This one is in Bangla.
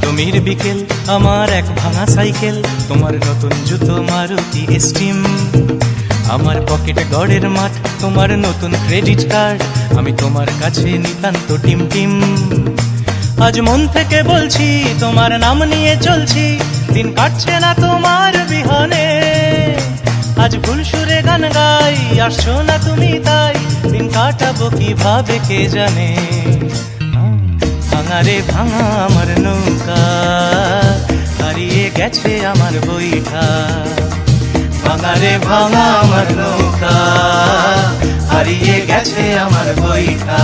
জমির বিকেল, আমার এক ভাঙা সাইকেল, তোমার নতুন জুতো মারুতি স্টিম, আমার পকেট গড়ের মাঠ, তোমার নতুন ক্রেডিট কার্ড, আমি তোমার কাছে নিতান্ত টিম টিম। আজ মন থেকে বলছি, তোমার নাম নিয়ে চলছি, দিন কাটছে না তোমার বিহনে। আজ ভুল সুরে গান গাই, আসছো না তুমি তাই, দিন কাটাবো কিভাবে কে জানে। ভাঙা রে ভাঙা আমার নৌকা, হারিয়ে গেছে আমার বইটা। ভাঙা রে ভাঙা আমার নৌকা, হারিয়ে গেছে আমার বইটা।